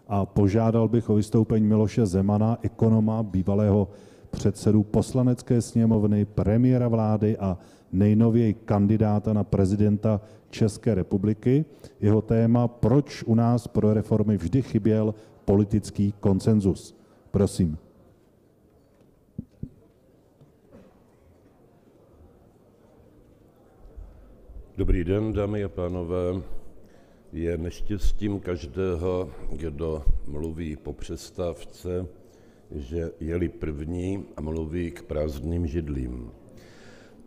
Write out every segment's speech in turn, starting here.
a požádal bych o vystoupení Miloše Zemana, ekonoma, bývalého předsedu Poslanecké sněmovny, premiéra vlády a nejnověji kandidáta na prezidenta České republiky. Jeho téma: proč u nás pro reformy vždy chyběl politický konsenzus. Prosím. Dobrý den, dámy a pánové. Je neštěstím každého, kdo mluví po přestávce, že je-li první a mluví k prázdným židlím.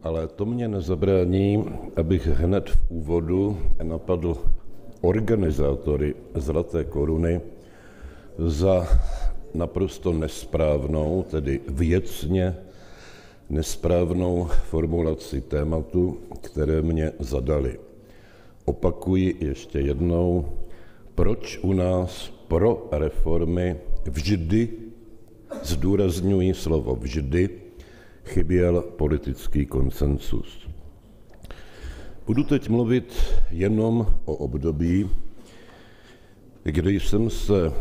Ale to mě nezabrání, abych hned v úvodu napadl organizátory Zlaté koruny za naprosto nesprávnou, tedy věcně nesprávnou formulaci tématu, které mě zadali. Opakuji ještě jednou, proč u nás pro reformy vždy, zdůrazňuji slovo vždy, chyběl politický konsensus. Budu teď mluvit jenom o období, kdy jsem se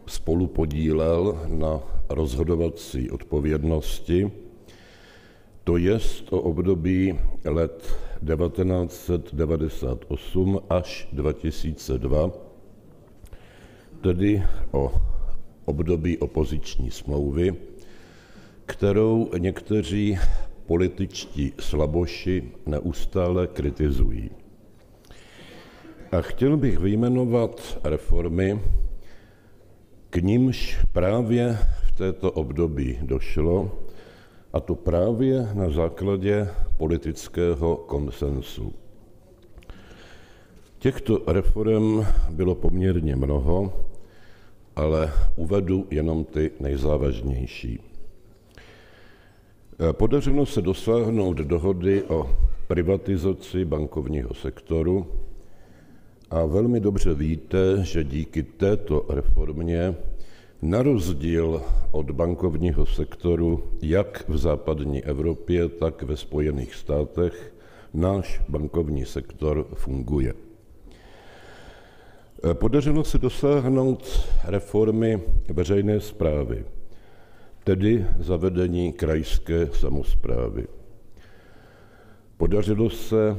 spolupodílel na rozhodovací odpovědnosti, to jest o období let 1998 až 2002, tedy o období opoziční smlouvy, kterou někteří političtí slaboši neustále kritizují. A chtěl bych vyjmenovat reformy, k nimž právě v této období došlo, a to právě na základě politického konsensu. Těchto reforem bylo poměrně mnoho, ale uvedu jenom ty nejzávažnější. Podařilo se dosáhnout dohody o privatizaci bankovního sektoru a velmi dobře víte, že díky této reformě na rozdíl od bankovního sektoru jak v západní Evropě, tak ve Spojených státech náš bankovní sektor funguje. Podařilo se dosáhnout reformy veřejné správy, tedy zavedení krajské samosprávy. Podařilo se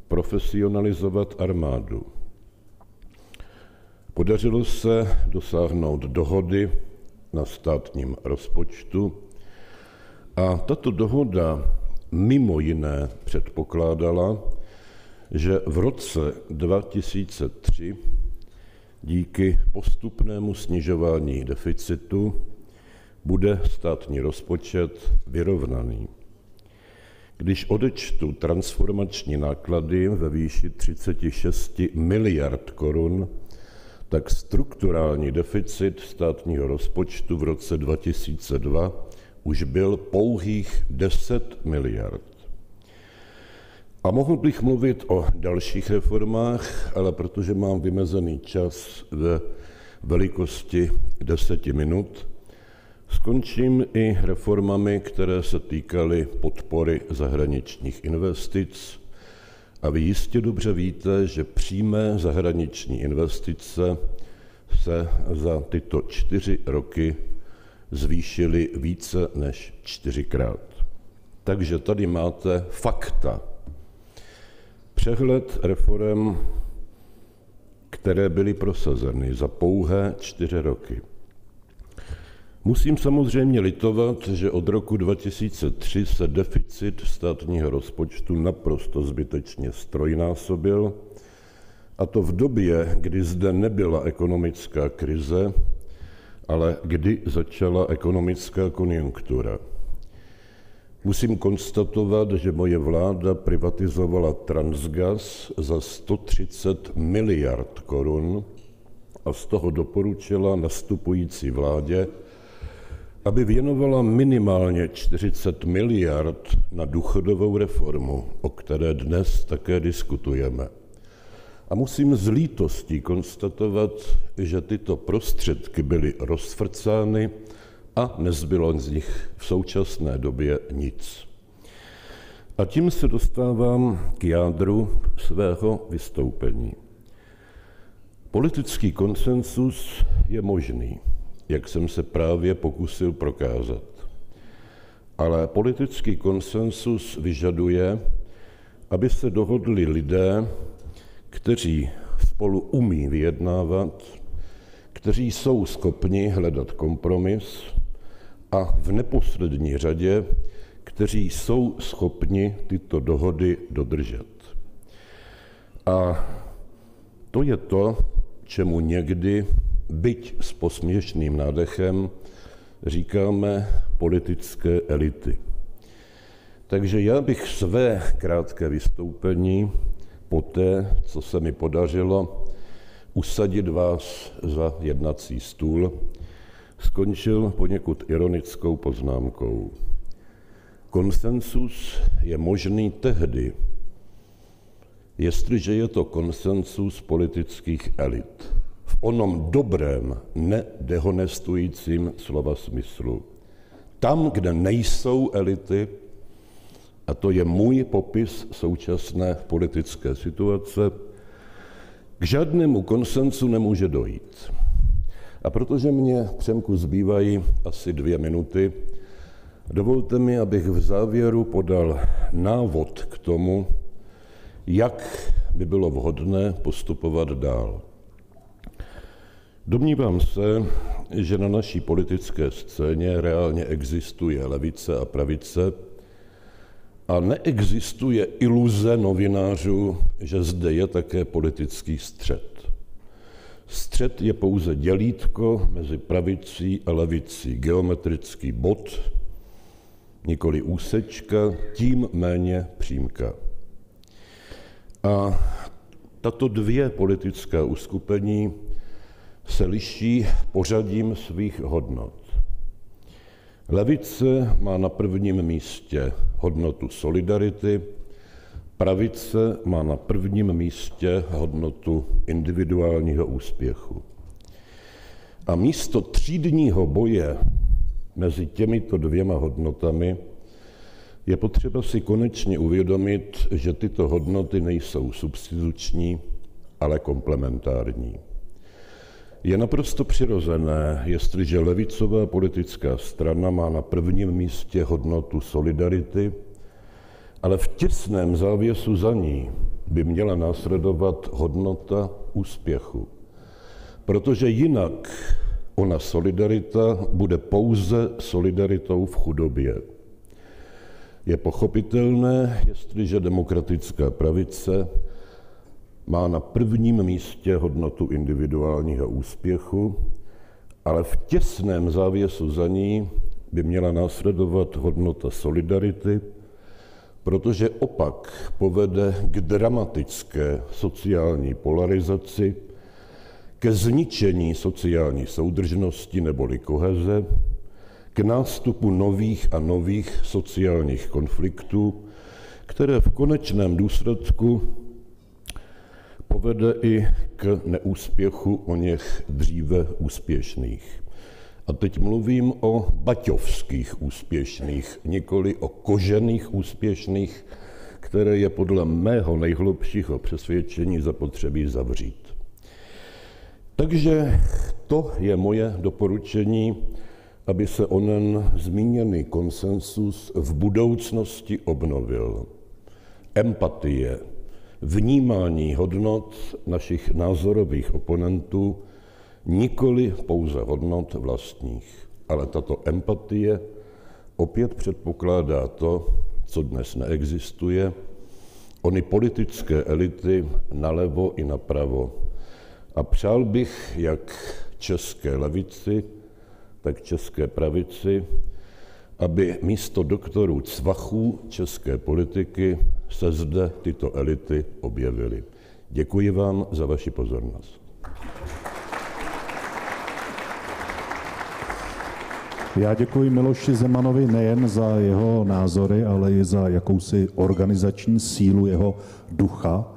profesionalizovat armádu. Podařilo se dosáhnout dohody na státním rozpočtu a tato dohoda mimo jiné předpokládala, že v roce 2003 díky postupnému snižování deficitu bude státní rozpočet vyrovnaný. Když odečtu transformační náklady ve výši 36 miliard korun, tak strukturální deficit státního rozpočtu v roce 2002 už byl pouhých 10 miliard. A mohl bych mluvit o dalších reformách, ale protože mám vymezený čas ve velikosti 10 minut, skončím i reformami, které se týkaly podpory zahraničních investic. A vy jistě dobře víte, že přímé zahraniční investice se za tyto 4 roky zvýšily více než 4krát. Takže tady máte fakta. Přehled reforem, které byly prosazeny za pouhé 4 roky. Musím samozřejmě litovat, že od roku 2003 se deficit státního rozpočtu naprosto zbytečně ztrojnásobil, a to v době, kdy zde nebyla ekonomická krize, ale kdy začala ekonomická konjunktura. Musím konstatovat, že moje vláda privatizovala Transgas za 130 miliard korun a z toho doporučila nastupující vládě, aby věnovala minimálně 40 miliard na důchodovou reformu, o které dnes také diskutujeme. A musím s lítostí konstatovat, že tyto prostředky byly rozfrcány a nezbylo z nich v současné době nic. A tím se dostávám k jádru svého vystoupení. Politický konsensus je možný, jak jsem se právě pokusil prokázat. Ale politický konsensus vyžaduje, aby se dohodli lidé, kteří spolu umí vyjednávat, kteří jsou schopni hledat kompromis a v neposlední řadě, kteří jsou schopni tyto dohody dodržet. A to je to, čemu někdy, byť s posměšným nádechem, říkáme politické elity. Takže já bych své krátké vystoupení poté, co se mi podařilo usadit vás za jednací stůl, skončil poněkud ironickou poznámkou. Konsensus je možný tehdy, jestliže je to konsensus politických elit. V onom dobrém, nedehonestujícím slova smyslu. Tam, kde nejsou elity, a to je můj popis současné politické situace, k žádnému konsensu nemůže dojít. A protože mě, Přemku, zbývají asi 2 minuty, dovolte mi, abych v závěru podal návod k tomu, jak by bylo vhodné postupovat dál. Domnívám se, že na naší politické scéně reálně existuje levice a pravice a neexistuje iluze novinářů, že zde je také politický střet. Střet je pouze dělítko mezi pravicí a levicí, geometrický bod, nikoli úsečka, tím méně přímka. A tato 2 politická uskupení se liší pořadím svých hodnot. Levice má na prvním místě hodnotu solidarity, pravice má na prvním místě hodnotu individuálního úspěchu. A místo třídního boje mezi těmito 2 hodnotami je potřeba si konečně uvědomit, že tyto hodnoty nejsou substituční, ale komplementární. Je naprosto přirozené, jestliže levicová politická strana má na prvním místě hodnotu solidarity, ale v těsném závěsu za ní by měla následovat hodnota úspěchu. Protože jinak ona solidarita bude pouze solidaritou v chudobě. Je pochopitelné, jestliže demokratická pravice má na prvním místě hodnotu individuálního úspěchu, ale v těsném závěsu za ní by měla následovat hodnota solidarity, protože opak povede k dramatické sociální polarizaci, ke zničení sociální soudržnosti neboli koheze, k nástupu nových a nových sociálních konfliktů, které v konečném důsledku povede i k neúspěchu oněch dříve úspěšných. A teď mluvím o baťovských úspěšných, nikoli o kožených úspěšných, které je podle mého nejhlubšího přesvědčení zapotřebí zavřít. Takže to je moje doporučení, aby se onen zmíněný konsensus v budoucnosti obnovil. Empatie, vnímání hodnot našich názorových oponentů, nikoli pouze hodnot vlastních. Ale tato empatie opět předpokládá to, co dnes neexistuje, ony politické elity nalevo i napravo. A přál bych jak české levici, tak české pravici, aby místo doktorů cvachů české politiky se zde tyto elity objevily. Děkuji vám za vaši pozornost. Já děkuji Miloši Zemanovi nejen za jeho názory, ale i za jakousi organizační sílu jeho ducha.